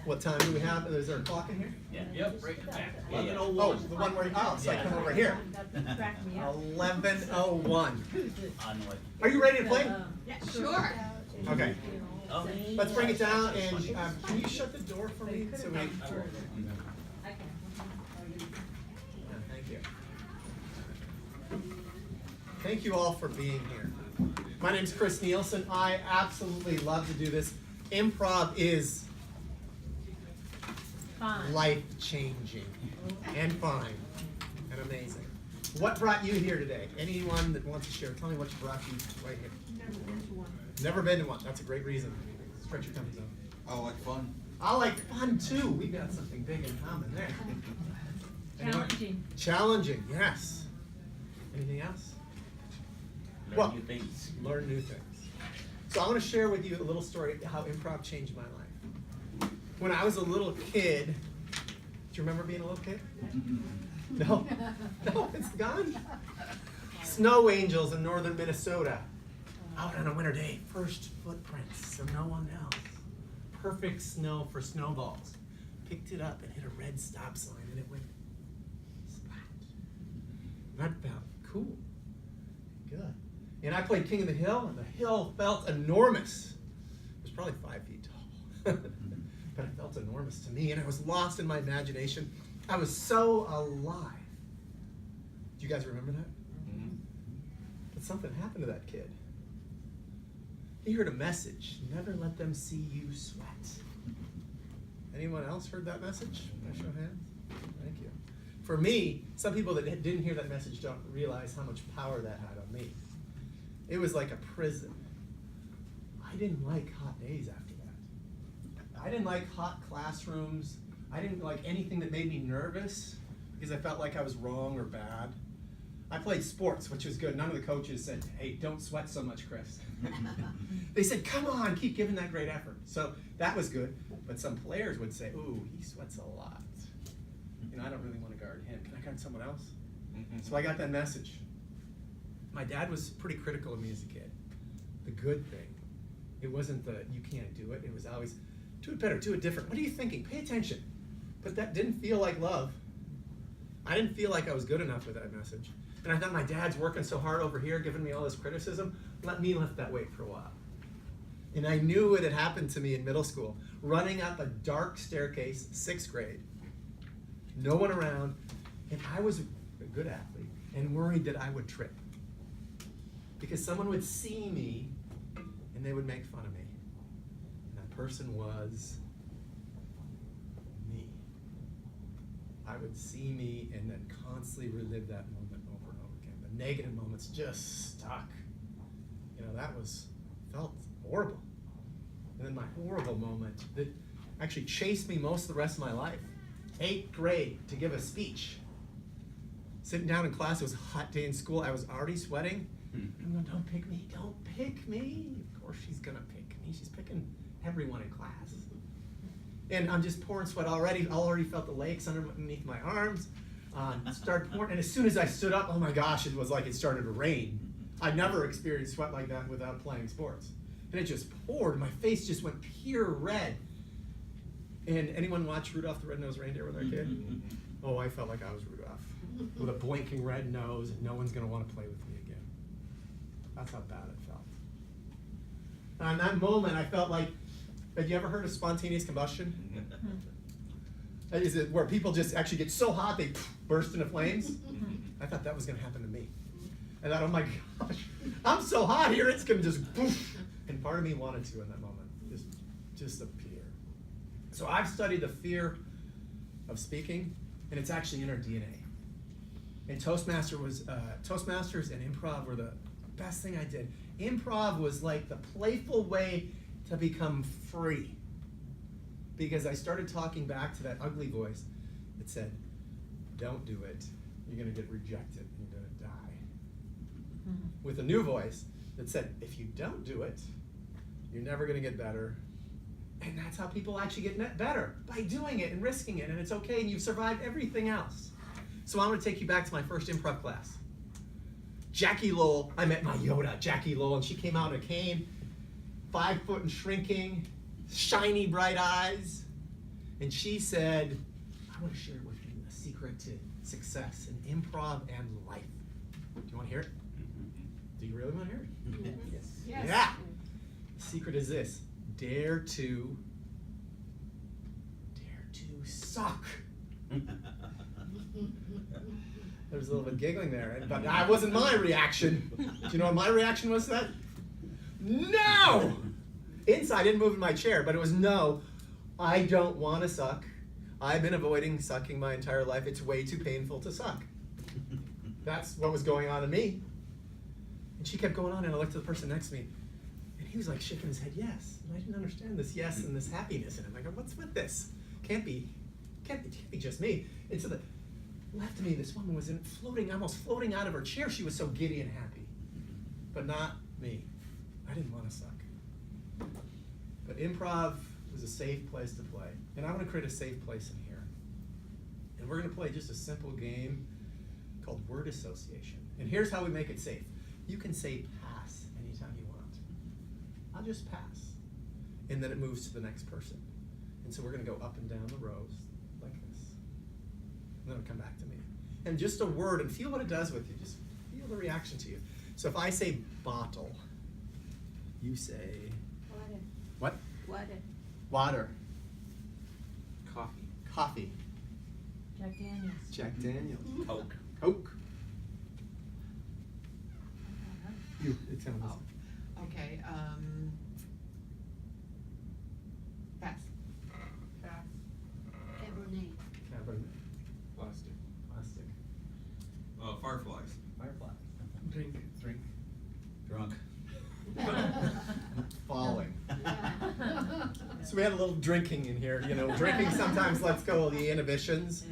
What time do we have? Is there a clock in here? Yeah. Yep. Break it back. 11:01. Oh, the one where, so I come over here. 11:01. Are you ready to play? Yeah, sure. Okay. Oh. Let's bring it down, and can you shut the door for me? So we. Thank you. Thank you all for being here. My name is Chris Nielsen. I absolutely love to do this. Improv is life-changing and fun and amazing. What brought you here today? Anyone that wants to share? Tell me what brought you right here. Never been to one. Never been to one. That's a great reason. Stretch your comfort zone. I like fun. I like fun too. We've got something big in common there. Challenging. Challenging, yes. Anything else? Learn new things. Learn new things. So I want to share with you a little story how improv changed my life. When I was a little kid, do you remember being a little kid? No? No, it's gone. Snow angels in northern Minnesota. Out on a winter day, first footprints of no one else. Perfect snow for snowballs. Picked it up and hit a red stop sign and it went splat. That felt cool. Good. And I played King of the Hill, and the hill felt enormous. It was probably 5 feet tall. But it felt enormous to me, and I was lost in my imagination. I was so alive. Do you guys remember that? Mm-hmm. But something happened to that kid. He heard a message. Never let them see you sweat. Anyone else heard that message? Can I show hands? Thank you. For me, some people that didn't hear that message don't realize how much power that had on me. It was like a prison. I didn't like hot days after that. I didn't like hot classrooms. I didn't like anything that made me nervous because I felt like I was wrong or bad. I played sports, which was good. None of the coaches said, hey, don't sweat so much, Chris. They said, come on, keep giving that great effort. So that was good. But some players would say, ooh, he sweats a lot. You know, I don't really want to guard him. Can I guard someone else? So I got that message. My dad was pretty critical of me as a kid. The good thing. It wasn't the, you can't do it. It was always, do it better, do it different. What are you thinking? Pay attention. But that didn't feel like love. I didn't feel like I was good enough with that message. And I thought my dad's working so hard over here, giving me all this criticism. Let me lift that weight for a while. And I knew it had happened to me in middle school. Running up a dark staircase, 6th grade. No one around. And I was a good athlete and worried that I would trip. Because someone would see me and they would make fun of me. And that person was me. I would see me and then constantly relive that moment over and over again. The negative moments just stuck. You know, felt horrible. And then my horrible moment that actually chased me most of the rest of my life. 8th grade, to give a speech. Sitting down in class, it was a hot day in school. I was already sweating. I'm going, don't pick me, don't pick me. Of course she's gonna pick me. She's picking everyone in class. And I'm just pouring sweat already. I already felt the lakes underneath my arms. Started pouring, and as soon as I stood up, oh my gosh, it was like it started to rain. I'd never experienced sweat like that without playing sports. And it just poured. My face just went pure red. And anyone watch Rudolph the Red-Nosed Reindeer with our kid? Oh, I felt like I was Rudolph. With a blinking red nose, and no one's gonna want to play with me again. That's how bad it felt. And in that moment, I felt like, have you ever heard of spontaneous combustion? Is it where people just actually get so hot they burst into flames? I thought that was gonna happen to me. I thought, oh my gosh, I'm so hot here, it's gonna just poof. And part of me wanted to in that moment, just appear. So I've studied the fear of speaking, and it's actually in our DNA. And Toastmasters and improv were the best thing I did. Improv was like the playful way to become free. Because I started talking back to that ugly voice that said, don't do it, you're gonna get rejected, you're gonna die. With a new voice that said, if you don't do it, you're never gonna get better. And that's how people actually get better, by doing it and risking it, and it's okay, and you've survived everything else. So I'm gonna take you back to my first improv class. Jackie Lowell, I met my Yoda, Jackie Lowell, and she came out in a cane, 5 foot and shrinking, shiny bright eyes. And she said, I want to share with you a secret to success in improv and life. Do you want to hear it? Do you really want to hear it? Yes. Yes. Yeah. The secret is this. Dare to suck. There was a little bit of giggling there, but that wasn't my reaction. Do you know what my reaction was to that? No! Inside, I didn't move in my chair, but it was no, I don't want to suck. I've been avoiding sucking my entire life. It's way too painful to suck. That's what was going on in me. And she kept going on, and I looked at the person next to me, and he was like shaking his head, yes. And I didn't understand this yes and this happiness in him. I go, what's with this? Can't be just me. And so the left of me, this woman was almost floating out of her chair. She was so giddy and happy. But not me. I didn't want to suck. But improv was a safe place to play. And I want to create a safe place in here. And we're going to play just a simple game called word association. And here's how we make it safe. You can say pass anytime you want. I'll just pass. And then it moves to the next person. And so we're going to go up and down the rows like this. And then it'll come back to me. And just a word, and feel what it does with you. Just feel the reaction to you. So if I say bottle, you say Water. what? Water. Water. Coffee. Coffee. Jack Daniels. Jack Daniels. Coke. Coke. You. It's him. Oh, okay, pass. Pass. Cabernet. Cabernet. Plastic. Plastic. Fireflies. Firefly. Drink. Drunk. Falling. Yeah. So we had a little drinking in here. You know, drinking sometimes lets go of the inhibitions.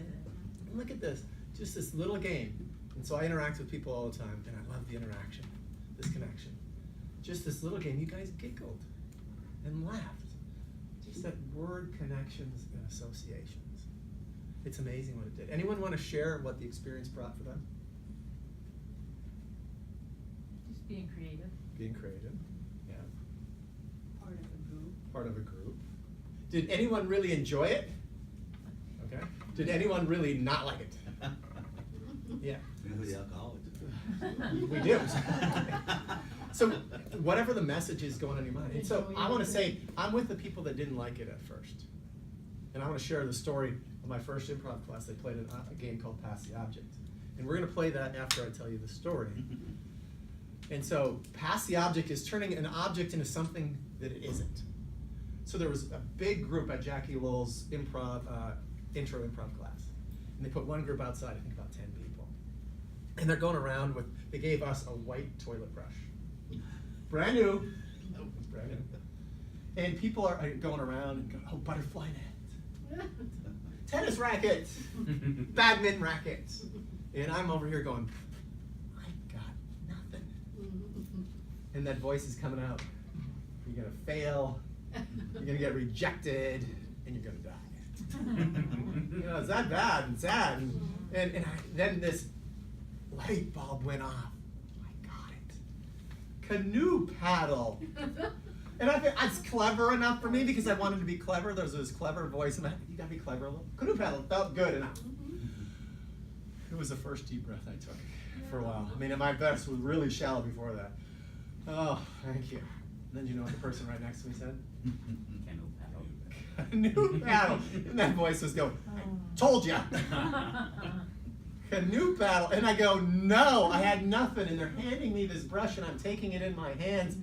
And look at this. Just this little game. And so I interact with people all the time, and I love the interaction, this connection. Just this little game. You guys giggled and laughed. Just that word connections and associations. It's amazing what it did. Anyone want to share what the experience brought for them? Just being creative. Being creative. Yeah. Part of a group. Part of a group. Did anyone really enjoy it? Okay. Did anyone really not like it? Yeah. You know who the alcoholics We do. So whatever the message is going on in your mind. And so I want to say, I'm with the people that didn't like it at first. And I want to share the story of my first improv class. They played a game called Pass the Object. And we're going to play that after I tell you the story. And so Pass the Object is turning an object into something that it isn't. So there was a big group at Jackie Lowell's intro improv class. And they put one group outside, I think about 10 people. And they're going around with, they gave us a white toilet brush. Brand new. Brand new. And people are going around and go, oh, butterfly net. Tennis rackets. Badminton rackets. And I'm over here going, I got nothing. And that voice is coming out. You're going to fail. You're going to get rejected. And you're going to die. You know, it's that bad and sad. And then this light bulb went off. I got it. Canoe paddle. And I think that's clever enough for me because I wanted to be clever. There's this clever voice, and you gotta be clever a little. Canoe paddle felt good enough. It was the first deep breath I took for a while. I mean, and my breath was really shallow before that. Oh, thank you. And then you know what the person right next to me said? Canoe paddle. And that voice was going, I told ya. Canoe paddle. And I go, no, I had nothing. And they're handing me this brush, and I'm taking it in my hands.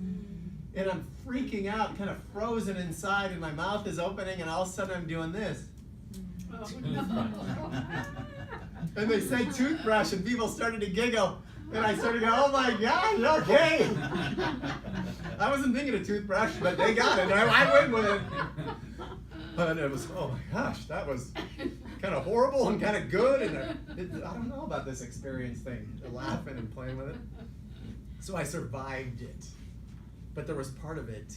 And I'm freaking out, kind of frozen inside, and my mouth is opening, and all of a sudden I'm doing this. Oh, no. And they say toothbrush, and people started to giggle. And I started to go, oh my gosh, okay. I wasn't thinking of toothbrush, but they got it. I went with it. But it was, oh my gosh, that was kind of horrible and kind of good. And I don't know about this experience thing, laughing and playing with it. So I survived it. But there was part of it.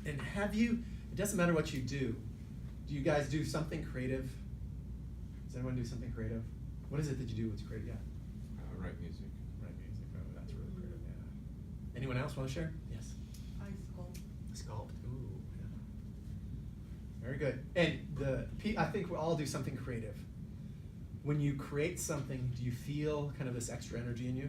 And it doesn't matter what you do. Do you guys do something creative? Does anyone do something creative? What is it that you do that's creative? Yeah. Write music. Write music. Oh, that's really creative, yeah. Anyone else want to share? Yes. I sculpt. Sculpt. Ooh, yeah. Very good. And I think we all do something creative. When you create something, do you feel kind of this extra energy in you?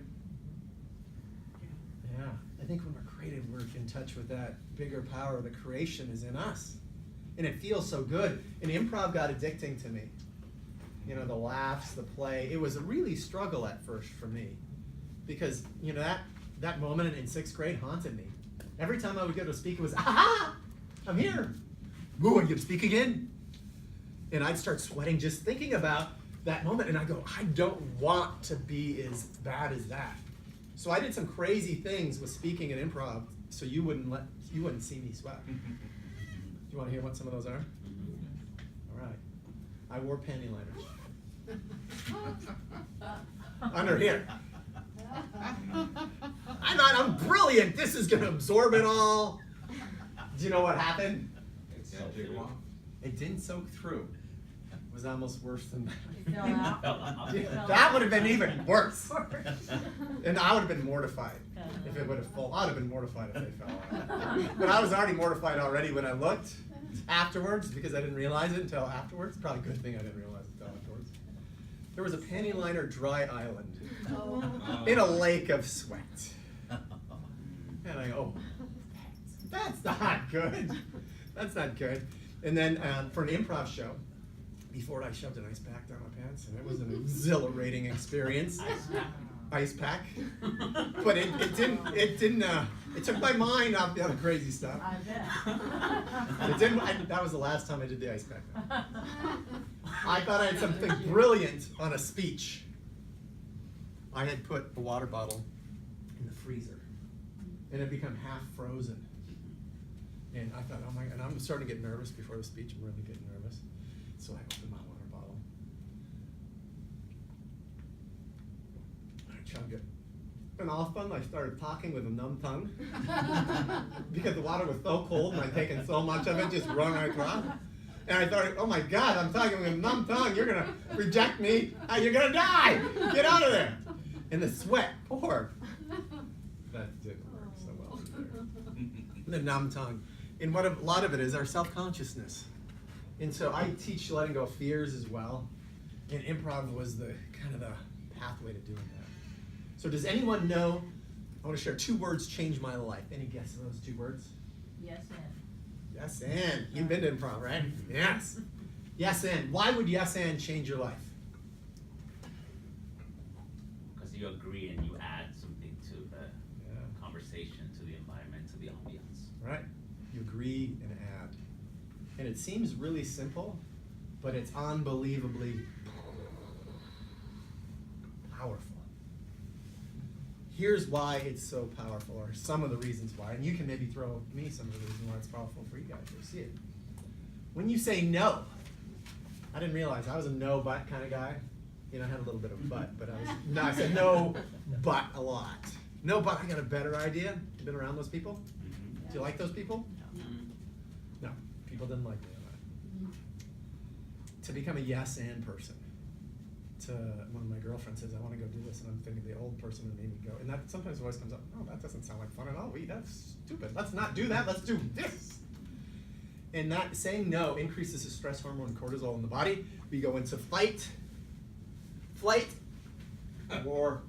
Yeah. I think when we're creative, we're in touch with that bigger power. The creation is in us. And it feels so good. And improv got addicting to me. You know, the laughs, the play. It was a really struggle at first for me. Because, you know, that moment in sixth grade haunted me. Every time I would go to speak, it was, aha! I'm here. Ooh, I get to speak again. And I'd start sweating just thinking about that moment. And I go, I don't want to be as bad as that. So I did some crazy things with speaking and improv so you wouldn't see me sweat. Do you want to hear what some of those are? All right. I wore panty liners. Under here. I thought, I'm brilliant. This is going to absorb it all. Do you know what happened? Yeah, take them off. It didn't soak through. It was almost worse than that. It fell out. That would have been even worse. And I would have been mortified if it would have fallen. I would have been mortified if they fell out. But I was already mortified already when I looked afterwards because I didn't realize it until afterwards. Probably a good thing I didn't realize it until afterwards. There was a panty liner dry island in a lake of sweat. And I go, oh, that's not good. That's not good. And then for an improv show, before I shoved an ice pack down my pants, and it was an exhilarating experience. Ice pack. But it took my mind off the other crazy stuff. I bet. It didn't, that was the last time I did the ice pack. I thought I had something brilliant on a speech. I had put a water bottle in the freezer, and it became half frozen. And I thought, oh my God, and I'm starting to get nervous before the speech. I'm really getting nervous. So I opened my water bottle. I chugged it. And all of a sudden I started talking with a numb tongue. Because the water was so cold and I'd taken so much of it, just run right across. And I thought, oh my God, I'm talking with a numb tongue. You're going to reject me. You're going to die. Get out of there. And the sweat poured. That didn't work so well either. The numb tongue. And what a lot of it is our self-consciousness. And so I teach letting go of fears as well. And improv was the kind of the pathway to doing that. So does anyone know, I want to share 2 words changed my life. Any guess of those 2 words? Yes, and. Yes and. You've been to improv, right? Yes. Yes and. Why would yes and change your life? Because you agree and you add something to the conversation, to the environment, to the ambience. Right. You agree and add. And it seems really simple, but it's unbelievably powerful. Here's why it's so powerful, or some of the reasons why, and you can maybe throw me some of the reasons why it's powerful for you guys to see it. When you say no, I didn't realize I was a no but kind of guy. You know, I had a little bit of but I said no but a lot. No but, I got a better idea. You been around those people? Do you like those people? No, people didn't like me on that. To become a yes and person. To one of my girlfriends says, I want to go do this, and I'm thinking the old person that made me go. And that sometimes voice comes up, oh, that doesn't sound like fun at all. That's stupid. Let's not do that. Let's do this. And that saying no increases the stress hormone cortisol in the body. We go into fight, flight, or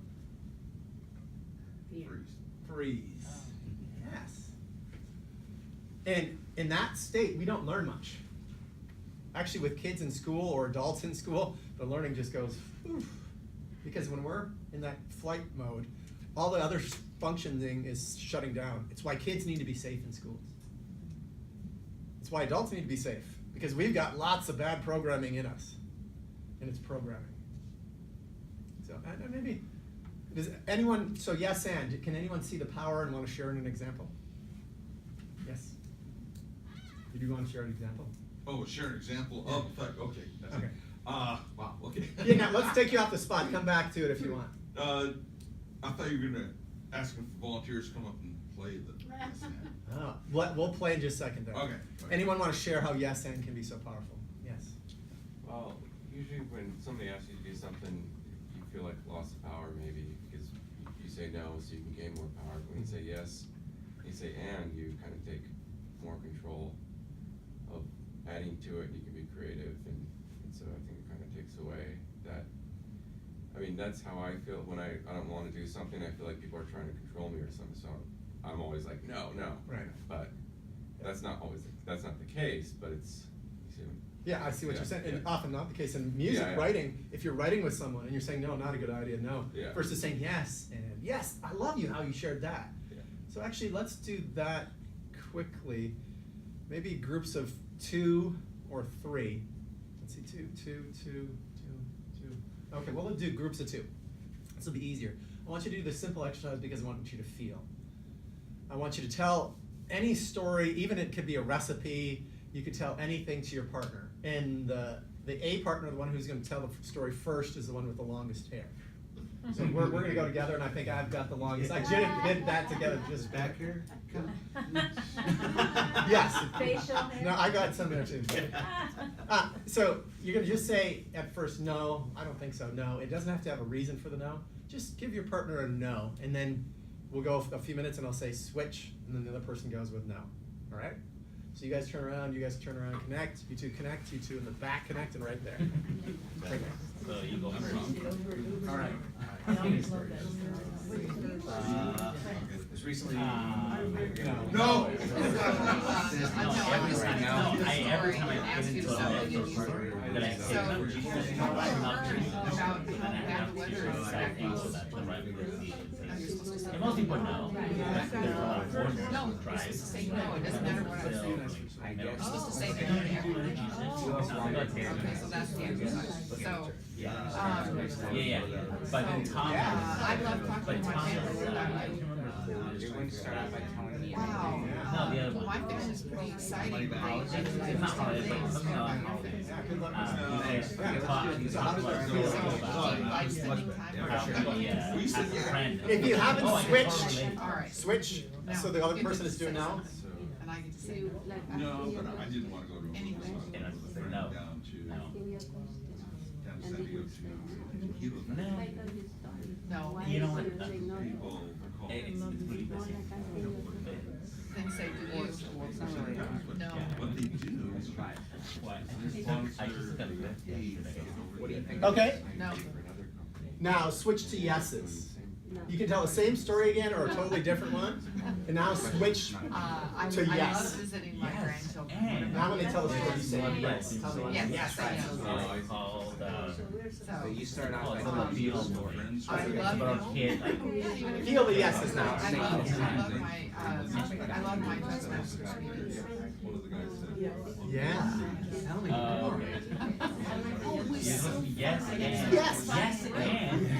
freeze. Yes. And in that state, we don't learn much. Actually, with kids in school or adults in school, the learning just goes, oof. Because when we're in that flight mode, all the other functioning is shutting down. It's why kids need to be safe in schools. It's why adults need to be safe. Because we've got lots of bad programming in us. And it's programming. So maybe, does anyone, so yes and, can anyone see the power and want to share an example? Yes? Did you want to share an example? Oh, share an example of effect. Okay. That's Okay. it. Wow. Okay. Yeah, now let's take you off the spot. Come back to it if you want. I thought you were gonna ask them for volunteers to come up and play the. Oh, we'll play in just a second there. Okay. Anyone want to share how yes and can be so powerful? Yes. Well, usually when somebody asks you to do something, you feel like loss of power maybe because you say no so you can gain more power. But when you say yes, you say and, you kind of take more control of adding to it. You can be creative, and so I think it kind of takes away that. I mean, that's how I feel when I don't want to do something. I feel like people are trying to control me or something. So I'm always like, no. Right. But that's not the case. But it's. You see, Yeah, I see what Yeah, you're saying, and yeah. often not the case. In music Yeah, yeah. writing, if you're writing with someone and you're saying, no, not a good idea, no, Yeah. versus saying yes, and yes, I love you, how you shared that. Yeah. So actually, let's do that quickly. Maybe groups of 2 or 3. Let's see, two. Okay, well, let's do groups of 2. This will be easier. I want you to do this simple exercise because I want you to feel. I want you to tell any story, even it could be a recipe, you could tell anything to your partner. And the A partner, the one who's going to tell the story first, is the one with the longest hair. So we're going to go together, and I think I've got the longest. I did that together just back here. Yes. Facial hair? No, I got some there too. So you're going to just say at first, no, I don't think so, no. It doesn't have to have a reason for the no. Just give your partner a no, and then we'll go a few minutes, and I'll say switch, and then the other person goes with no. All right? So you guys turn around, connect. You two connect, you two in the back connect, and right there. Right there. So you go first. All right. I always love that. Just recently. No. Every time I get into a that I say, and most people know. No, you're supposed to say no, it doesn't matter what I'm saying. You're supposed to say no to everything. Okay, so that's the exercise. So, Yeah. But Tom. I love talking to my family about you. You're going to start out by telling me. Wow. No, the other one. My family's pretty exciting. It's not holiday, but something else. If you haven't switched, All right. switch. So the other person is doing now. So. And I get to say No, but I didn't want to go to a Anyway. No. down to No. down to San Diego to Hilo. no. You know what? People are called. It's really busy. Then say do you. No. What they do is try. What? I just got a lift yesterday. What do you think? Okay. No. Now switch to yeses. You can tell the same story again or a totally different one. And now switch I to love yes. visiting my Yes. grandchildren. And- Now when they tell the story, you say yes. Tell them Yes, yes. I am. It's called, So you start out by it's telling a me. Beatles story. I It's love about them. a kid, like, Feel the yeses now. I love my husband's experience. One of the guys said. Yeah. Tell me. Yes, and. Yes. Yes, and.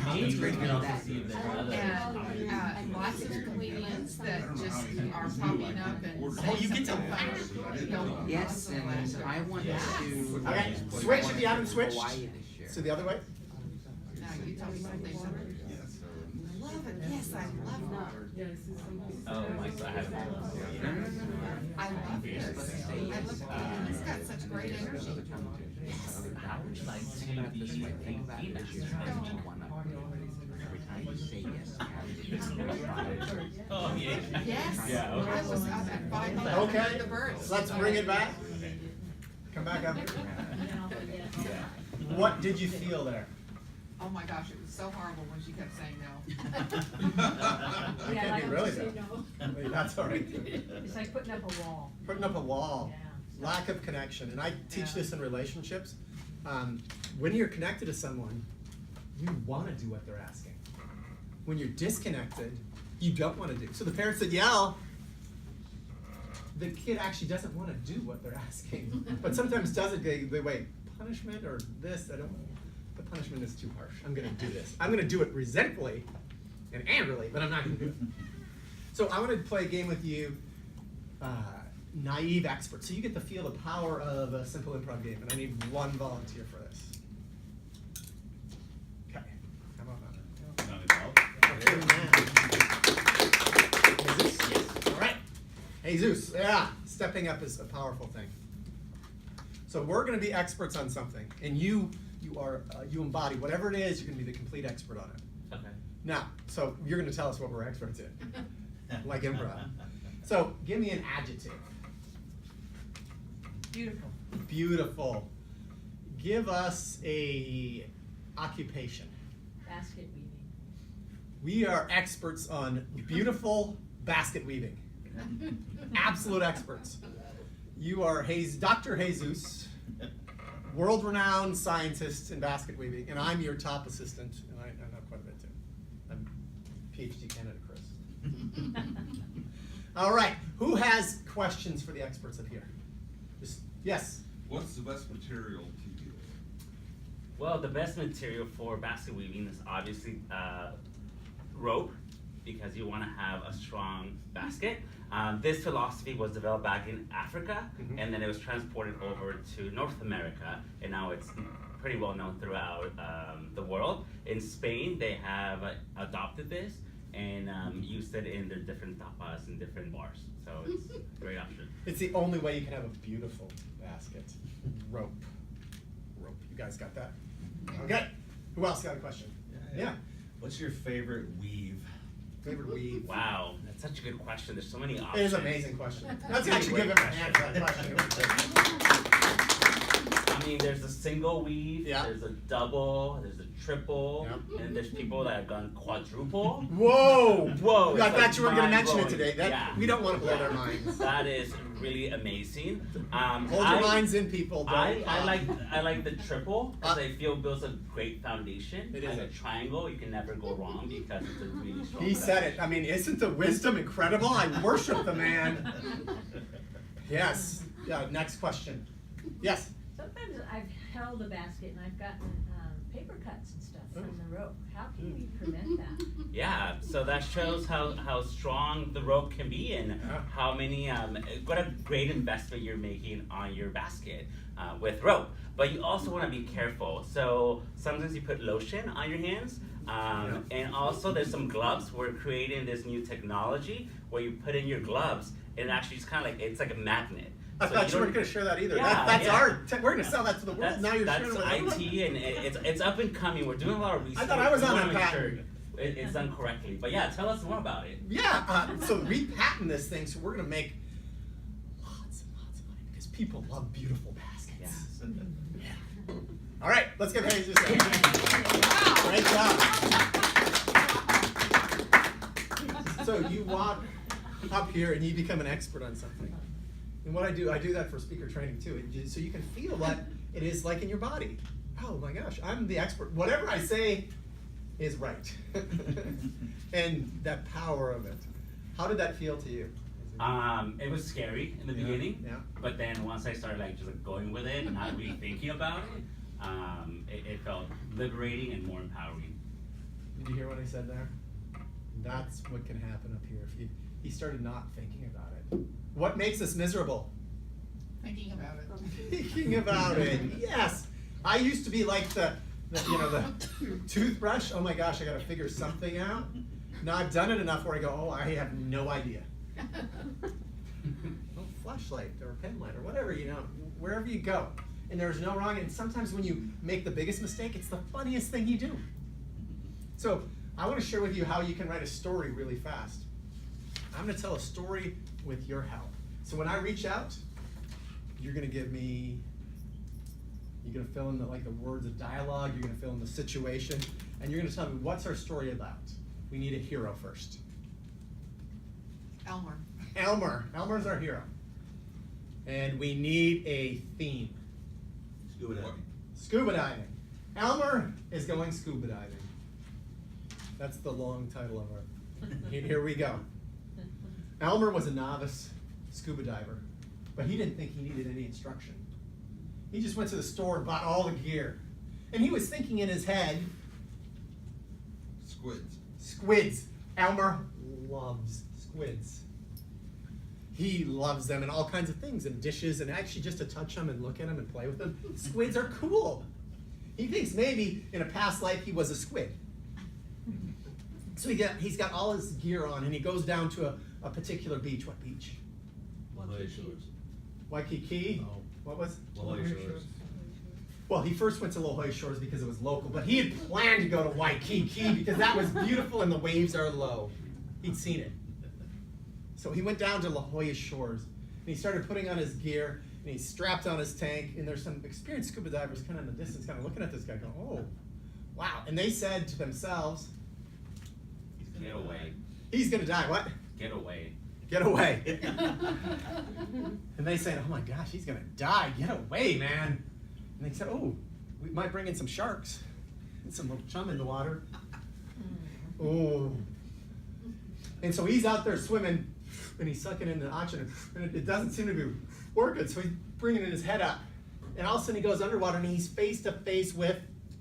Maybe you can also see the other. And lots of comedians that just are popping up and Oh, you get to- saying something funny. No, Yes, and I want to. Okay, switch if you haven't switched. Hawaii this year. So the other way. Now you tell me something. Love it. Yes, I love it. Oh, my God, I haven't. I love this. I love He's got such great energy. How would you like to Think about it this way. be Think about it this year. Every time you say yes, Oh, yeah. Yes. Yeah, I okay. was up at 5 Okay. the birds. Let's bring it back. Come back up. What did you feel there? Oh my gosh, it was so horrible when she kept saying no. That can't be really bad. That's all right. It's like putting up a wall. Putting up a wall. Yeah. Lack of connection. And I teach Yeah. this in relationships. When you're connected to someone, you want to do what they're asking. When you're disconnected, you don't want to do. So the parents that yell, the kid actually doesn't want to do what they're asking. But sometimes does it, they wait, punishment or this, I don't, the punishment is too harsh. I'm going to do this. I'm going to do it resentfully and angrily, but I'm not going to do it. So I want to play a game with you, naive expert. So you get to feel the power of a simple improv game, and I need one volunteer for this. Okay, come on. Jesus? All right. Jesus, yeah, stepping up is a powerful thing. So we're going to be experts on something, and you embody whatever it is. You're going to be the complete expert on it. Okay. Now, so you're going to tell us what we're experts in, like improv. So give me an adjective. Beautiful. Beautiful. give us a occupation. Basket weaving. We are experts on beautiful basket weaving. Absolute experts. You are Dr. Jesus, world-renowned scientist in basket weaving, and I'm your top assistant, and I know quite a bit too. I'm PhD candidate Chris. All right, who has questions for the experts up here? Yes. What's the best material to use? Well, the best material for basket weaving is obviously rope, because you want to have a strong basket. This philosophy was developed back in Africa, and then it was transported over to North America, and now it's pretty well known throughout the world. In Spain, they have adopted this and used it in their different tapas and different bars. So it's a great option. It's the only way you can have a beautiful basket. Rope. You guys got that? Okay. Who else got a question? Yeah. What's your favorite weave? Favorite weave? Wow, that's such a good question. There's so many options. It is an amazing question. Let's actually give him a hand for that question. I mean, there's a single weave, Yeah. there's a double, there's a triple, and there's people that have gone quadruple. Whoa! Whoa! I it's thought like you were going to mention it mind-blowing. today. Yeah. We don't want to blow their minds. That is really amazing. Hold your minds in, people. Don't, I like the triple because I feel builds a great foundation. It is And a- a triangle, you can never go wrong because it's a really strong. He said it. I mean, isn't the wisdom incredible? I worship the man. Yes. Yeah. Next question. Yes. Sometimes I've held a basket and I've gotten paper cuts and stuff from the rope. How can we prevent that? Yeah, so that shows how strong the rope can be and how many what a great investment you're making on your basket with rope. But you also want to be careful. So sometimes you put lotion on your hands, and also there's some gloves. We're creating this new technology where you put in your gloves and it actually it's kind of like it's like a magnet. I So thought you weren't don't- going to share that either. Yeah, That's yeah. our. We're going to sell that to the world. That's, Now you're that's sharing it with IT, and it's up and coming. We're doing a lot of research. I thought I was We on wanna that make patent. sure it's done correctly. But yeah, tell us more about it. Yeah. So we patent this thing, so we're going to make lots and lots of money because people love beautiful baskets. Yeah. All right. Let's give Hayes this. Great job. So you walk up here and you become an expert on something. And what I do that for speaker training too, so you can feel what it is like in your body. Oh my gosh, I'm the expert. Whatever I say is right. And that power of it. How did that feel to you? It was scary in the beginning, yeah. but then once I started like just like going with it and not really thinking about it, it felt liberating and more empowering. Did you hear what I said there? That's what can happen up here if he started not thinking about it. What makes us miserable? Thinking about it. Thinking about it. Yes. I used to be like the toothbrush. Oh my gosh, I got to figure something out. Now I've done it enough where I go, oh, I have no idea. Well, flashlight or pen light or whatever, wherever you go. And there's no wrong. And sometimes when you make the biggest mistake, it's the funniest thing you do. So I want to share with you how you can write a story really fast. I'm going to tell a story with your help. So when I reach out, you're going to give me, you're going to fill in the words of dialogue, you're going to fill in the situation, and you're going to tell me what's our story about. We need a hero first. Elmer. Elmer's our hero. And we need a theme. Scuba diving. Scuba diving. Elmer is going scuba diving. That's the long title of our, here we go. Elmer was a novice scuba diver, but he didn't think he needed any instruction. He just went to the store and bought all the gear. And he was thinking in his head, squids. Elmer loves squids. He loves them and all kinds of things, and dishes, and actually just to touch them and look at them and play with them. Squids are cool. He thinks maybe in a past life he was a squid. So he's got all his gear on, and he goes down to a particular beach. What beach? La Jolla Shores. Waikiki? No. What was? La Jolla Shores. Well, he first went to La Jolla Shores because it was local, but he had planned to go to Waikiki because that was beautiful and the waves are low. He'd seen it. So he went down to La Jolla Shores, and he started putting on his gear, and he's strapped on his tank, and there's some experienced scuba divers kind of in the distance, kind of looking at this guy going, oh, wow. And they said to themselves, Get away. he's gonna die, what? Get away. Get away. And they said, oh my gosh, he's gonna die, get away, man. And they said, oh, we might bring in some sharks and some little chum in the water. Oh. And so he's out there swimming, and he's sucking in the oxygen, and it doesn't seem to be working, so he's bringing his head up. And all of a sudden he goes underwater, and he's face to face with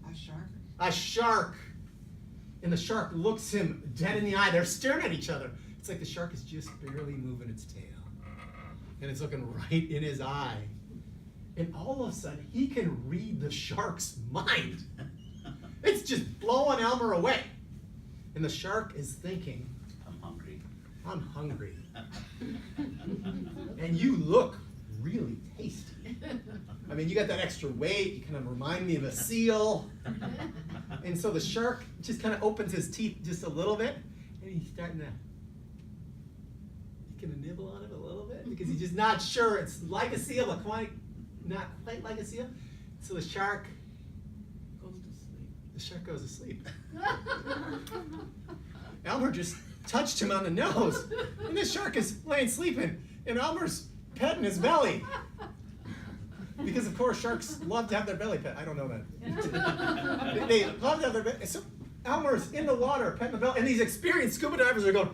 A shark? a shark. And the shark looks him dead in the eye. They're staring at each other. It's like the shark is just barely moving its tail. And it's looking right in his eye. And all of a sudden, he can read the shark's mind. It's just blowing Elmer away. And the shark is thinking, I'm hungry. I'm hungry. And you look really tasty. I mean, you got that extra weight. You kind of remind me of a seal. And so the shark just kind of opens his teeth just a little bit, and he's starting to, he's gonna nibble on him a little bit because he's just not sure. It's like a seal, but not quite like a seal. So the shark Goes to sleep. The shark goes to sleep. Elmer just touched him on the nose, and the shark is laying sleeping, and Elmer's petting his belly. Because of course sharks love to have their belly pet. I don't know that. They love to have their belly. So Elmer's in the water petting the belly, and these experienced scuba divers are going,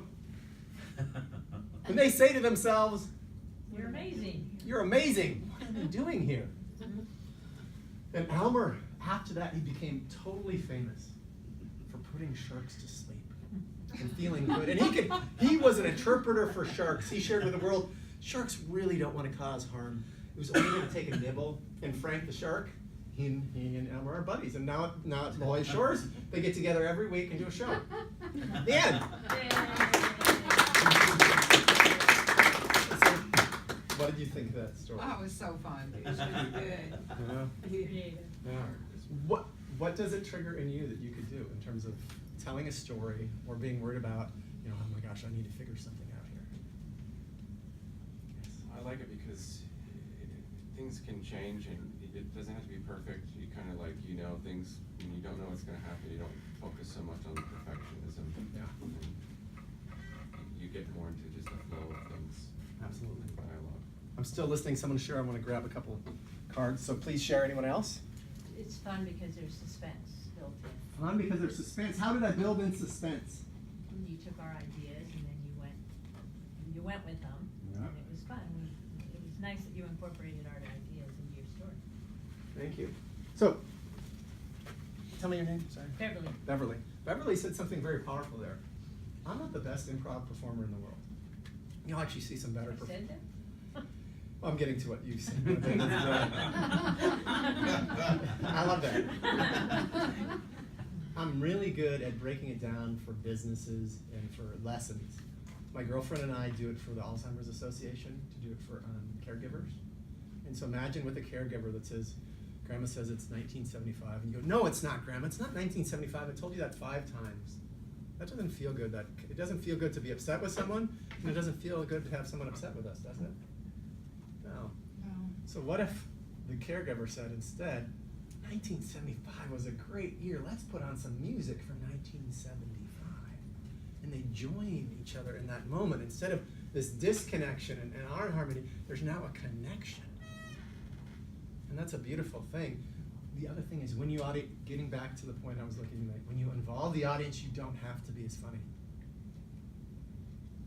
and they say to themselves, You're amazing. "You're amazing. What are they doing here?" And Elmer, after that, he became totally famous for putting sharks to sleep and feeling good. And he was an interpreter for sharks. He shared with the world, sharks really don't want to cause harm. It was only going to take a nibble. And Frank the shark, he and Elmer are buddies. And now at Moy Shores, they get together every week and do a show. The end. What did you think of that story? Oh, it was so fun. It was really good. Yeah. What does it trigger in you that you could do in terms of telling a story or being worried about, oh my gosh, I need to figure something out here? Yes. I like it because things can change and it doesn't have to be perfect. You kind of like, things, when you don't know what's going to happen, you don't focus so much on perfectionism. Yeah. And you get more into just the flow of things. Absolutely. Dialogue. I'm still listening. Someone share. I want to grab a couple cards. So please share. Anyone else? It's fun because there's suspense built in. Fun because there's suspense. How did I build in suspense? You took our ideas and then you went with them, Yeah. and it was fun. It was nice that you incorporated our ideas into your story. Thank you. So, tell me your name. Sorry. Beverly. Beverly. Beverly said something very powerful there. I'm not the best improv performer in the world. You'll actually see some better I performers. said that? Well, I'm getting to what you said. I love that. I'm really good at breaking it down for businesses and for lessons. My girlfriend and I do it for the Alzheimer's Association, to do it for caregivers. And so imagine with a caregiver that says, Grandma says it's 1975, and you go, no, it's not, Grandma, it's not 1975, I told you that 5 times. That doesn't feel good. It doesn't feel good to be upset with someone, and it doesn't feel good to have someone upset with us, does it? No. So what if the caregiver said instead, 1975 was a great year, let's put on some music from 1975. And they join each other in that moment. Instead of this disconnection and unharmony, there's now a connection. And that's a beautiful thing. The other thing is when you getting back to the point I was looking at, when you involve the audience, you don't have to be as funny.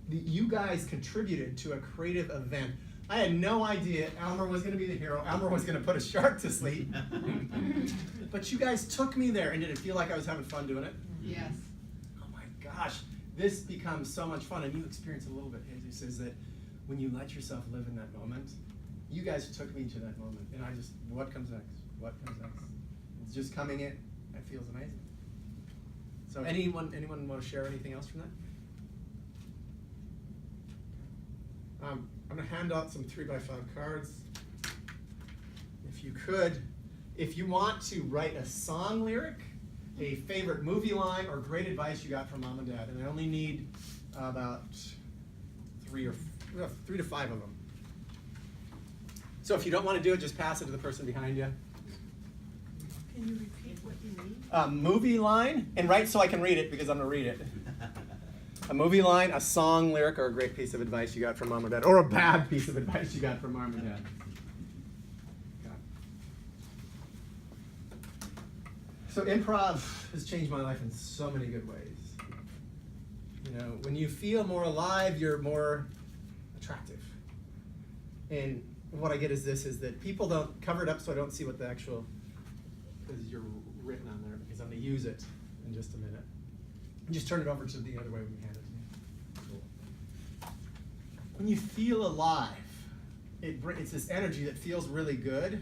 You guys contributed to a creative event. I had no idea Elmer was going to be the hero. Elmer was going to put a shark to sleep. But you guys took me there, and did it feel like I was having fun doing it? Yes. Oh my gosh, this becomes so much fun, and you experience a little bit, Jesus, is that when you let yourself live in that moment, you guys took me to that moment, and what comes next? What comes next? It's just coming in. It feels amazing. So anyone want to share anything else from that? I'm going to hand out some 3x5 cards. If you want to write a song lyric, a favorite movie line, or great advice you got from mom and dad, and I only need about 3 to 5 of them. So if you don't want to do it, just pass it to the person behind you. Can you repeat what you mean? Movie line, and write so I can read it because I'm going to read it. A movie line, a song lyric, or a great piece of advice you got from mom or dad, or a bad piece of advice you got from mom or dad. Okay. So improv has changed my life in so many good ways. You know, when you feel more alive, you're more attractive. And what I get is this, is that people don't cover it up so I don't see what the actual, because you're written on there, because I'm going to use it in just a minute. Just turn it over to the other way when you hand it to me. Cool. When you feel alive, it's this energy that feels really good,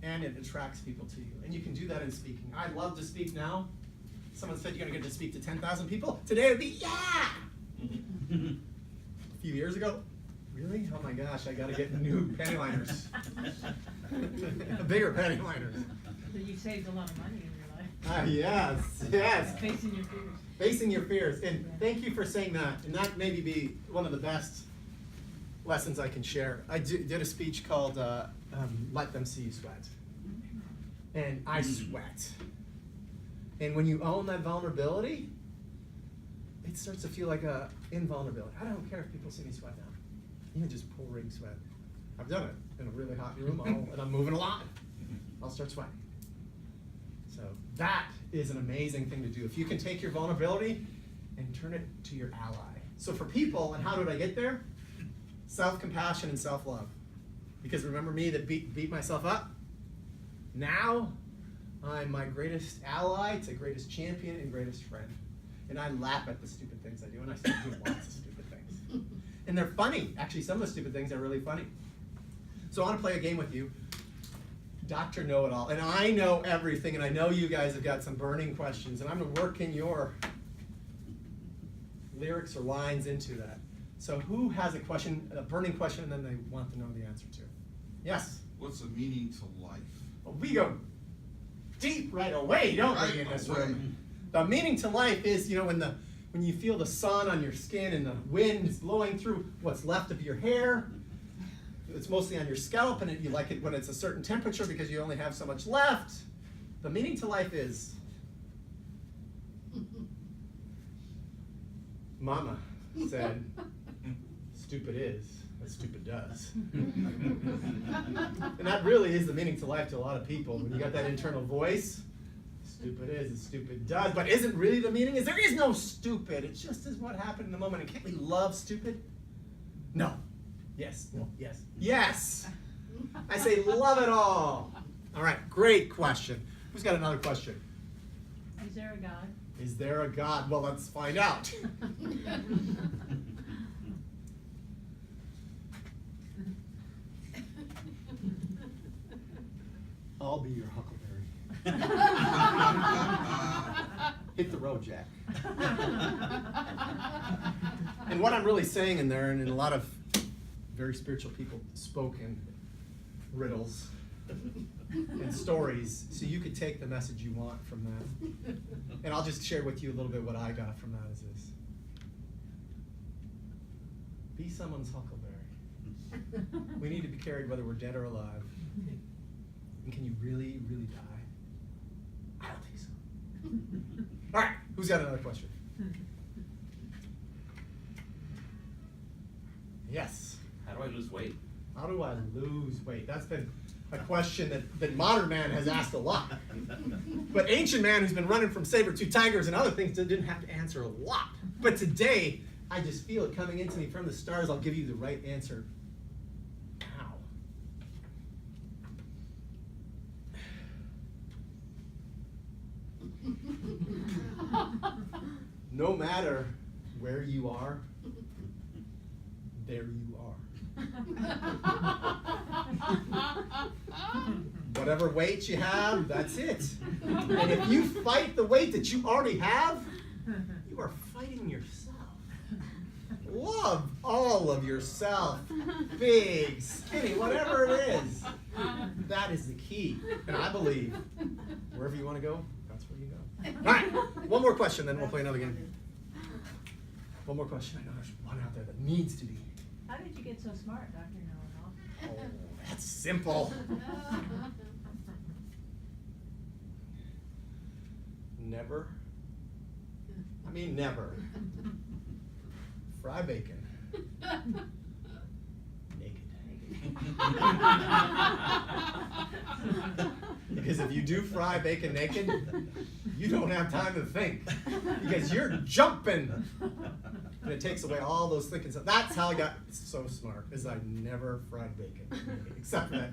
and it attracts people to you. And you can do that in speaking. I love to speak now. Someone said you're going to get to speak to 10,000 people. Today it would be, yeah! A few years ago, really? Oh my gosh, I got to get new penny liners. Bigger penny liners. So you saved a lot of money in your life. Yes. Facing your fears. Facing your fears. And thank you for saying that. And that maybe be one of the best lessons I can share. I did a speech called Let Them See You Sweat. And I sweat. And when you own that vulnerability, it starts to feel like a invulnerability. I don't care if people see me sweat now. Even just pouring sweat. I've done it in a really hot room, and I'm moving along. I'll start sweating. So that is an amazing thing to do. If you can take your vulnerability and turn it to your ally. So for people, and how did I get there? Self-compassion and self-love. Because remember me that beat myself up? Now, I'm my greatest ally to greatest champion and greatest friend. And I laugh at the stupid things I do, and I still do lots of stupid things. And they're funny. Actually, some of the stupid things are really funny. So I want to play a game with you. Dr. Know-It-All. And I know everything, and I know you guys have got some burning questions, and I'm going to work in your lyrics or lines into that. So who has a question, a burning question, and then they want to know the answer to? Yes? What's the meaning to life? Well, we go deep right away, don't we, in this room? The meaning to life is, you know, when you feel the sun on your skin and the wind is blowing through what's left of your hair. It's mostly on your scalp, and you like it when it's a certain temperature because you only have so much left. The meaning to life is, Mama said, stupid is what stupid does. And that really is the meaning to life to a lot of people. When you got that internal voice, stupid is what stupid does. But isn't really the meaning? There is no stupid. It just is what happened in the moment. And can't we love stupid? No. Yes. No. Yes. Yes. I say love it all. All right. Great question. Who's got another question? Is there a God? Is there a God? Well, let's find out. I'll be your huckleberry. Hit the road, Jack. And what I'm really saying in there, and in a lot of very spiritual people spoken riddles and stories, so you could take the message you want from that. And I'll just share with you a little bit what I got from that is this. Be someone's huckleberry. We need to be carried whether we're dead or alive. And can you really, really die? I don't think so. All right, who's got another question? Yes. How do I lose weight? How do I lose weight? That's been a question that modern man has asked a lot. But ancient man who's been running from saber-toothed tigers and other things didn't have to answer a lot. But today, I just feel it coming into me from the stars. I'll give you the right answer now. No matter where you are, there you are. Whatever weight you have, that's it. And if you fight the weight that you already have, you are fighting yourself. Love all of yourself. Big, skinny, whatever it is. That is the key. And I believe wherever you want to go, that's where you go. All right, one more question, then we'll play another game. One more question. I know there's one out there that needs to be. How did you get so smart, Dr. Know-It-All? Oh, That's simple. Never. I mean never. Fry bacon. Naked. Because if you do fry bacon naked, you don't have time to think. Because you're jumping. And it takes away all those thinking stuff. That's how I got so smart, is I never fried bacon naked, except for that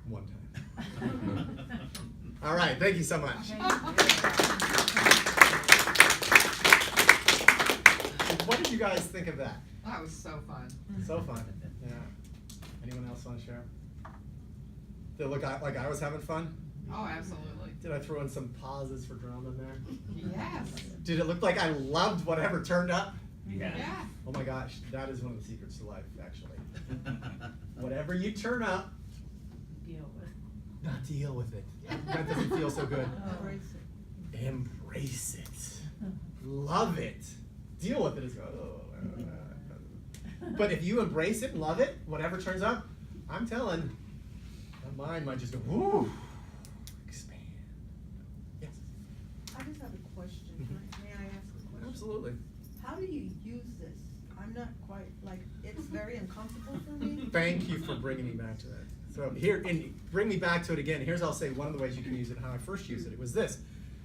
one time. All right, thank you so much. What did you guys think of that? That was so fun. So fun. Yeah. Anyone else want to share? Did it look like I was having fun? Oh, absolutely. Did I throw in some pauses for drama in there? Yes. Did it look like I loved whatever turned up? Yeah. Yeah. Oh my gosh, that is one of the secrets to life, actually. Whatever you turn up, Deal with. not deal with it. That doesn't feel so good. Embrace it. Embrace it. Love it. Deal with it as well. But if you embrace it and love it, whatever turns up, I'm telling, my mind might just go, whoo, expand. Yes? I just have a question. May I ask a question? Absolutely. How do you use this? I'm not quite, like, it's very uncomfortable for me. Thank you for bringing me back to that. So here, and bring me back to it again. Here's, I'll say one of the ways you can use it, how I first used it. It was this.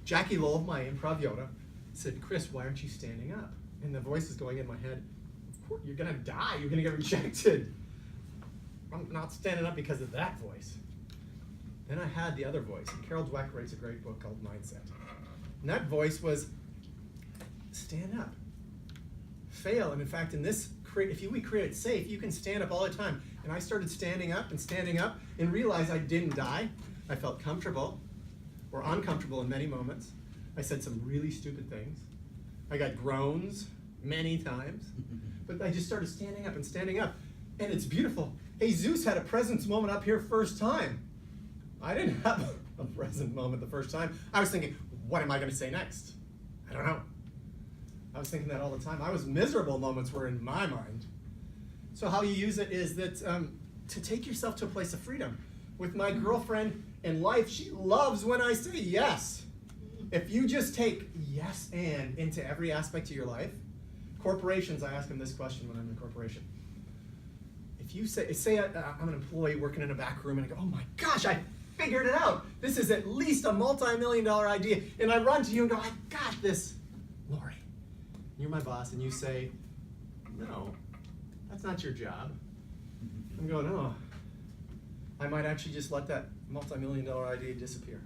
Jackie Lowell, my improv Yoda, said, Chris, why aren't you standing up? And the voice is going in my head, of course, you're gonna die, you're gonna get rejected. I'm not standing up because of that voice. Then I had the other voice, and Carol Dweck writes a great book called Mindset. And that voice was, stand up. Fail, and in fact, in this, if we create it safe, you can stand up all the time. And I started standing up and realized I didn't die. I felt comfortable, or uncomfortable in many moments. I said some really stupid things. I got groans many times, but I just started standing up, and it's beautiful. Jesus had a presence moment up here first time. I didn't have a present moment the first time. I was thinking, what am I going to say next? I don't know. I was thinking that all the time. I was miserable moments were in my mind. So how you use it is that to take yourself to a place of freedom. With my girlfriend in life, she loves when I say yes. If you just take yes and into every aspect of your life, corporations, I ask them this question when I'm in a corporation. If you say I'm an employee working in a back room and I go, oh my gosh, I figured it out. This is at least a multi-million-dollar idea. And I run to you and go, I got this, Lori. You're my boss, and you say, no, that's not your job. I'm going, oh, I might actually just let that multi-million-dollar idea disappear.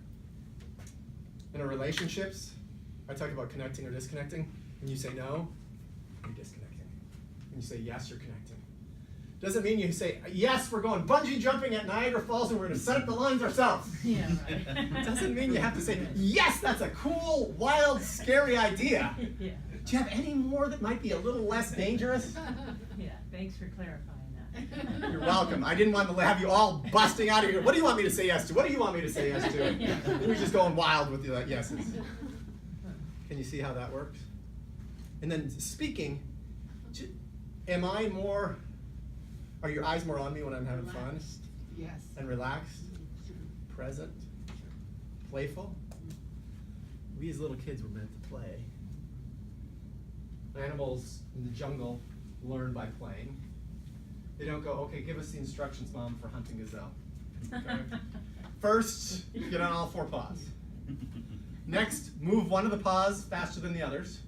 In our relationships, I talk about connecting or disconnecting, and you say no, you're disconnecting. And you say yes, you're connecting. Doesn't mean you say, yes, we're going bungee jumping at Niagara Falls and we're going to set up the lines ourselves. Yeah, right. Doesn't mean you have to say, yes, that's a cool, wild, scary idea. Yeah. Do you have any more that might be a little less dangerous? Yeah, thanks for clarifying that. You're welcome. I didn't want to have you all busting out of here. What do you want me to say yes to? What do you want me to say yes to? And you're just going wild with your yeses. Can you see how that works? And then speaking, am I more, are your eyes more on me when I'm having fun? Yes. And relaxed? Present? Playful? We as little kids were meant to play. Animals in the jungle learn by playing. They don't go, okay, give us the instructions, Mom, for hunting gazelle. Okay? First, get on all four paws. Next, move one of the paws faster than the others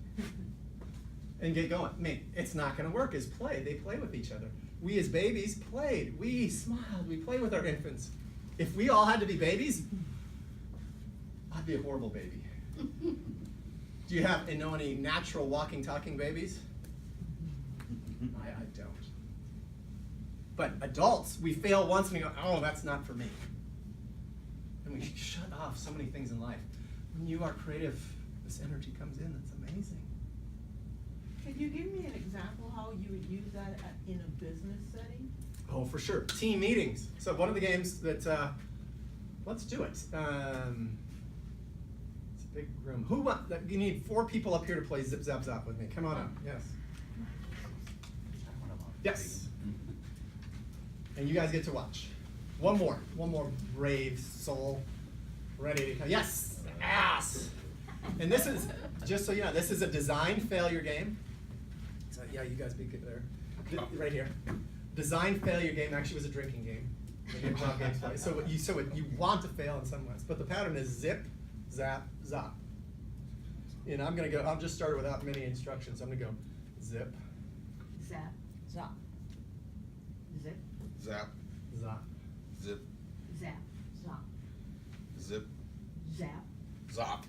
and get going. I mean, it's not going to work as play. They play with each other. We as babies played. We smiled. We played with our infants. If we all had to be babies, I'd be a horrible baby. Do you have and know any natural walking, talking babies? I don't. But adults, we fail once and we go, oh, that's not for me. And we shut off so many things in life. When you are creative, this energy comes in. That's amazing. Can you give me an example how you would use that in a business setting? Oh, for sure. Team meetings. So one of the games that, let's do it. It's a big room. You need 4 people up here to play Zip Zap Zap with me. Come on up. Yes. Yes. And you guys get to watch. One more brave soul, ready to come. Yes, ass. And this is, just so you know, this is a design failure game. So yeah, you guys be good there. Right here. Design failure game actually was a drinking game. The improv games play. So you want to fail in some ways, but the pattern is zip, zap, zop. And I'm gonna go. I'll just start it without many instructions. I'm gonna go zip, Zap, zop. Zip, Zap, zop, zip, zap, zop. zip, Zap. zop.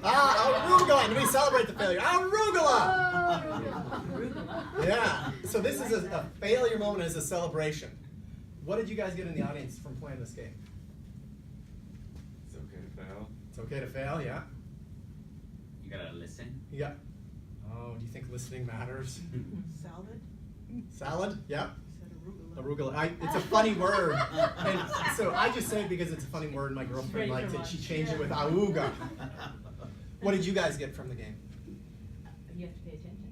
arugula. Let me celebrate the failure. Arugula. Oh, Yeah. So this is a failure moment as a celebration. What did you guys get in the audience from playing this game? It's okay to fail. It's okay to fail. Yeah. You gotta listen. Yeah. Oh, do you think listening matters? Salad? Salad? Yeah. You said arugula. Arugula. It's a funny word. And so I just say it because it's a funny word and my girlfriend liked it. She changed it with auga. What did you guys get from the game? You have to pay attention.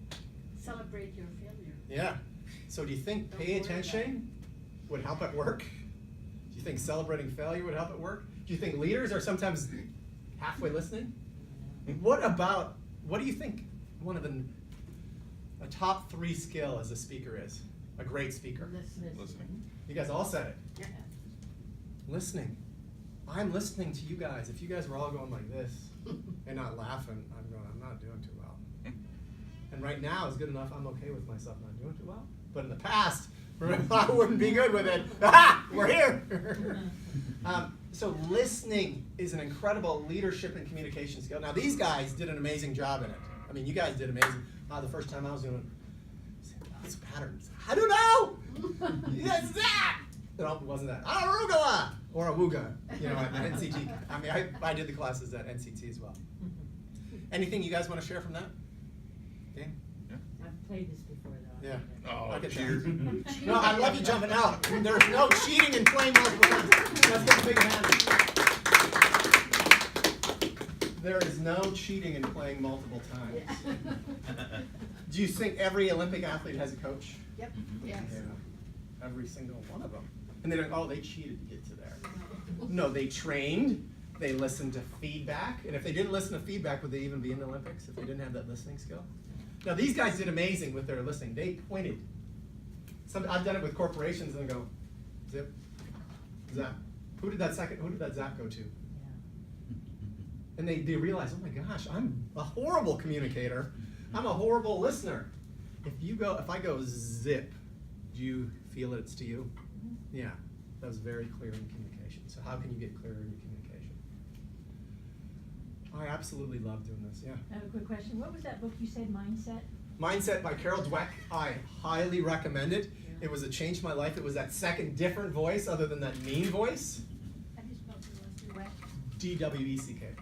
Celebrate your failure. Yeah. So do you think Don't pay worry attention would help at work? Do you think celebrating failure would help at work? Do you think leaders are sometimes halfway listening? What do you think one of a top 3 skill as a speaker is? A great speaker. Listening. You guys all said it. Yeah. Listening. I'm listening to you guys. If you guys were all going like this and not laughing, I'm not doing too well. And right now is good enough. I'm okay with myself not doing too well. But in the past, I wouldn't be good with it. Ah, we're here. So listening is an incredible leadership and communication skill. Now these guys did an amazing job in it. I mean, you guys did amazing. The first time I was doing it, what's patterns? I don't know. Yes, that. No, it wasn't that. Arugula or awuga. You know, at NCT. I mean, I did the classes at NCT as well. Anything you guys want to share from that game? I've played this before though. Yeah. Oh, I get cheers. that. No, I love you jumping out. There's no cheating in playing multiple times. Let's get a big hand. There is no cheating in playing multiple times. Do you think every Olympic athlete has a coach? Yep. Yes. Yeah. Every single one of them. And they don't, oh, they cheated to get to there. No, they trained, they listened to feedback, and if they didn't listen to feedback, would they even be in the Olympics if they didn't have that listening skill? Now, these guys did amazing with their listening. They pointed. I've done it with corporations and go, zip, zap. Who did that zap go to? And they realize, oh my gosh, I'm a horrible communicator. I'm a horrible listener. If I go zip, do you feel it's to you? Yeah, that was very clear in communication. So how can you get clearer in your communication? I absolutely love doing this, yeah. I have a quick question. What was that book you said, Mindset? Mindset by Carol Dweck. I highly recommend it. Yeah. It was a change to my life. It was that second different voice other than that mean voice. How do you spell the last name? D-W-E-C-K. Oh,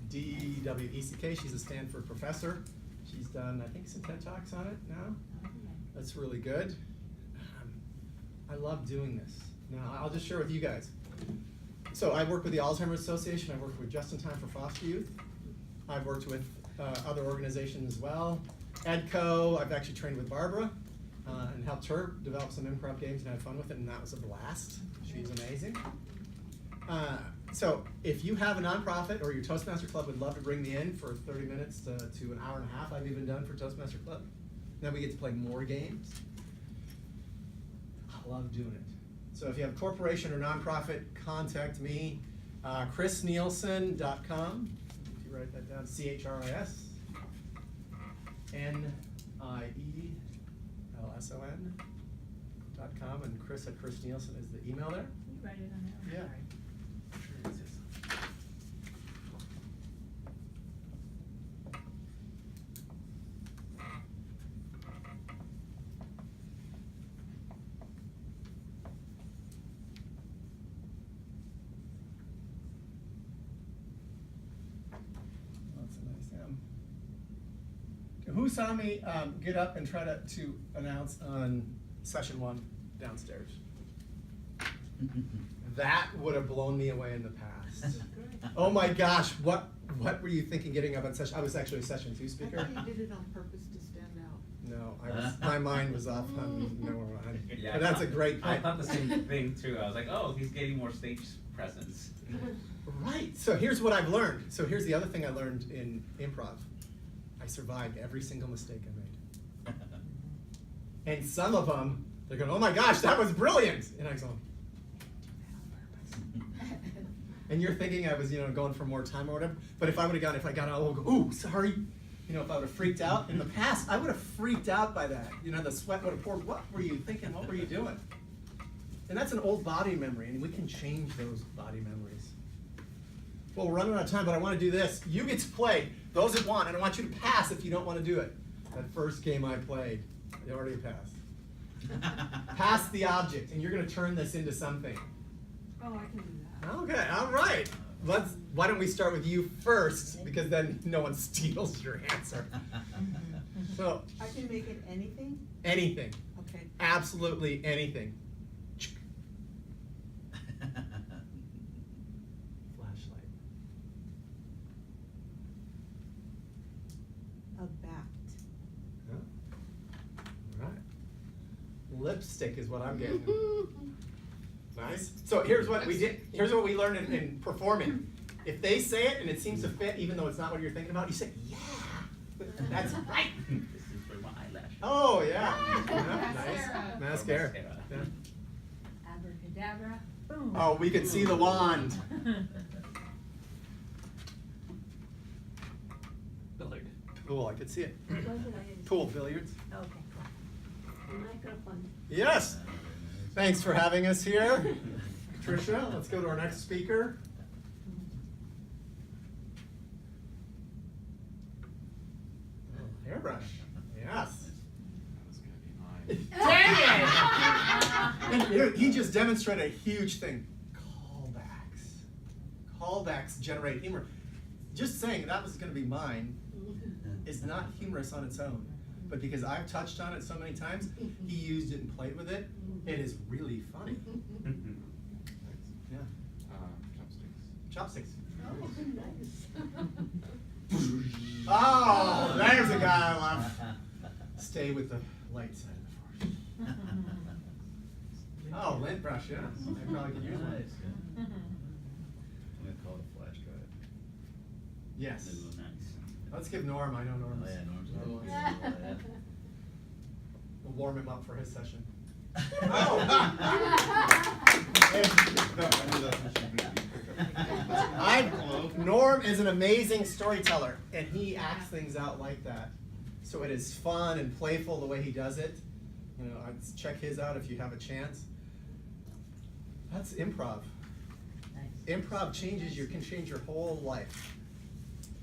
D-W-E-C-K. She's a Stanford professor. She's done, I think, some TED Talks on it now. That's really good. I love doing this. Now, I'll just share with you guys. So I work with the Alzheimer's Association. I work with Just in Time for Foster Youth. I've worked with other organizations as well. EDCO, I've actually trained with Barbara and helped her develop some improv games and had fun with it, and that was a blast. She's amazing. So if you have a nonprofit or your Toastmaster Club would love to bring me in for 30 minutes to an hour and a half, I've even done for Toastmaster Club. Then we get to play more games. I love doing it. So if you have a corporation or nonprofit, contact me, chrisnielsen.com. If you write that down, CHRISNIELSON.com, and Chris at Chris Nielsen is the email there. Can you write it on there? Yeah. Sorry. That's a nice Who saw me get up and try to announce on session 1 downstairs? That would have blown me away in the past. Oh my gosh, what were you thinking getting up on session? I was actually a session 2 I speaker. thought you did it on purpose to stand out. No, my mind was off on no. Yeah, But that's a great I point. thought the same thing too. I was like, oh, he's getting more stage presence. Right. So here's what I've learned. So here's the other thing I learned in improv. I survived every single mistake I made. And some of them, they're going, oh my gosh, that was brilliant. And I go, and you're thinking I was, going for more time or whatever. But if I got out, I'll go, ooh, sorry. If I would have freaked out in the past, I would have freaked out by that. The sweat would have poured. What were you thinking? What were you doing? And that's an old body memory, and we can change those body memories. Well, we're running out of time, but I want to do this. You get to play, those that want, and I want you to pass if you don't want to do it. That first game I played, you already passed. Pass the object, and you're going to turn this into something. Oh, I can do that. Okay, all right. Why don't we start with you first, because then no one steals your answer. So I can make it anything? anything, Okay. absolutely anything. Flashlight. A bat. Huh? All right. Lipstick is what I'm getting. Nice. So here's what we did. Here's what we learned in performing. If they say it and it seems to fit, even though it's not what you're thinking about, you say, yeah, that's right. This is for my eyelash. Oh, yeah. Yeah, nice. Mascara. Yeah. Abracadabra, boom. Oh, we can see the wand. Billard. Cool, I could see it. Pool billiards. Okay. Yes. Thanks for having us here. Tricia, let's go to our next speaker. Oh, hairbrush. Yes. That was gonna be mine. Dang it! And he just demonstrated a huge thing. Callbacks. Callbacks generate humor. Just saying that was going to be mine is not humorous on its own. But because I've touched on it so many times, he used it and played with it. It is really funny. Yeah. Chopsticks. Chopsticks. Oh, there's a guy I love. Stay with the light side of the force. Oh, lint brush, yeah. I probably could use one. I'm gonna call it a flash drive. Yes. Ooh, nice. Let's give Norm, I know Norm's. Oh, yeah, Norm's got one. Otherwise- Yeah. We'll warm him up for his session. Norm is an amazing storyteller, and he acts things out like that. So it is fun and playful the way he does it. I'd check his out if you have a chance. That's improv. Improv can change your whole life.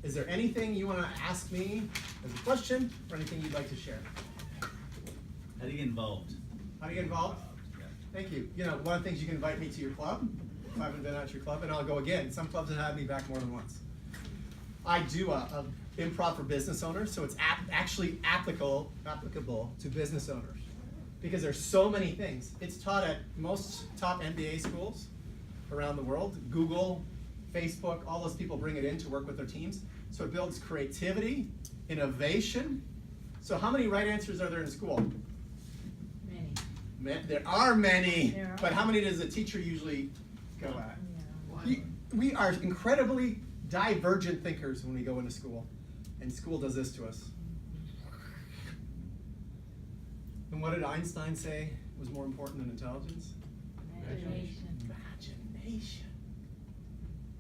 Is there anything you want to ask me as a question, or anything you'd like to share? How do you get involved? How do you get involved? Yeah. Thank you. One of the things you can invite me to your club if I haven't been at your club, and I'll go again. Some clubs have had me back more than once. I do a improv for business owners, so it's actually applicable to business owners because there's so many things. It's taught at most top MBA schools around the world. Google, Facebook, all those people bring it in to work with their teams. So it builds creativity, innovation. So how many right answers are there in school? There are many, There are. but how many does a teacher usually go at? Yeah. We are incredibly divergent thinkers when we go into school, and school does this to us. And what did Einstein say was more important than intelligence? Imagination. Imagination.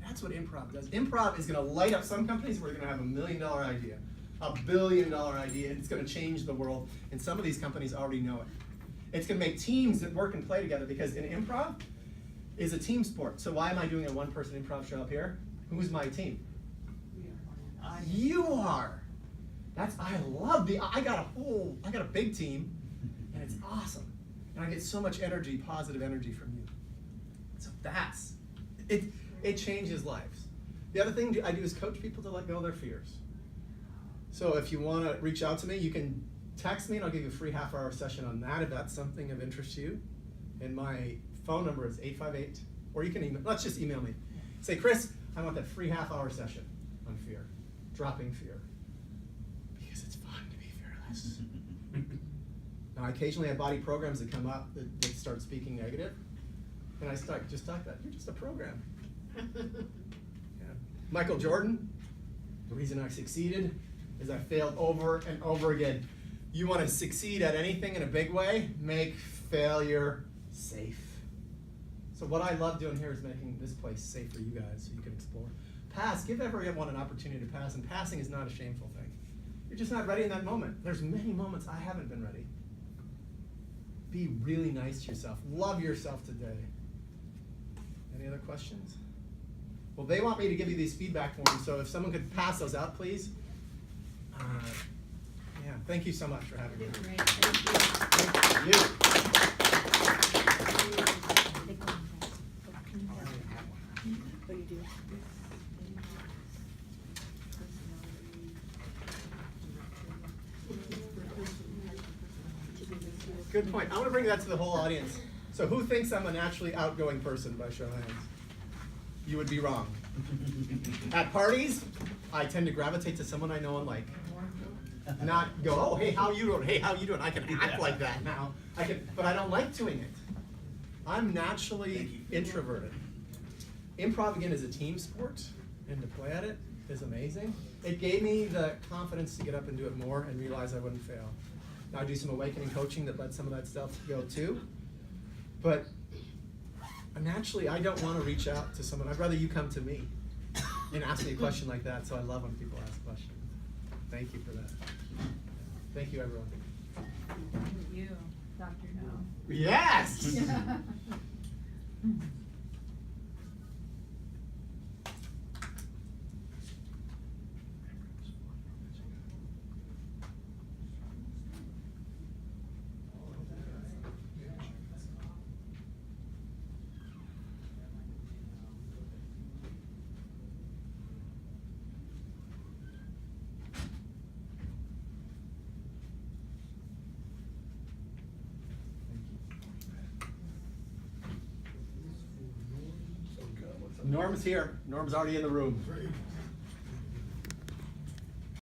That's what improv does. Improv is going to light up some companies where they're going to have $1 million idea, $1 billion idea, and it's going to change the world. And some of these companies already know it. It's going to make teams that work and play together because in improv is a team sport. So why am I doing a one-person improv show up here? Who's my team? You are. I got a big team, and it's awesome. And I get so much energy, positive energy from you. So it changes lives. The other thing I do is coach people to let go of their fears. So if you want to reach out to me, you can text me and I'll give you a free half-hour session on that if that's something of interest to you. And my phone number is 858, or you can let's just email me. Say, Chris, I want that free half-hour session on fear, dropping fear. Because it's fun to be fearless. Now, I occasionally have body programs that come up that start speaking negative, and I just talk that, you're just a program. Yeah. Michael Jordan, the reason I succeeded is I failed over and over again. You want to succeed at anything in a big way, make failure safe. So what I love doing here is making this place safe for you guys so you can explore. Pass, give everyone an opportunity to pass, and passing is not a shameful thing. You're just not ready in that moment. There's many moments I haven't been ready. Be really nice to yourself. Love yourself today. Any other questions? Well, they want me to give you these feedback forms, so if someone could pass those out, please. Yeah, thank you so much for having me. Great, thank Thank you. Oh, you do? Good point. I want to bring that to the whole audience. So who thinks I'm a naturally outgoing person by show of hands? You would be wrong. At parties, I tend to gravitate to someone I know and like. Not go, oh, hey, how you doing? Hey, how you doing? I can act like that now. But I don't like doing it. I'm naturally introverted. Improv, again, is a team sport, and to play at it is amazing. It gave me the confidence to get up and do it more and realize I wouldn't fail. Now I do some awakening coaching that lets some of that stuff go too. But naturally, I don't want to reach out to someone. I'd rather you come to me and ask me a question like that, so I love when people ask questions. Thank you for that. Thank you, everyone. You, Dr. No. Yes! Norm's here. Norm's already in the room.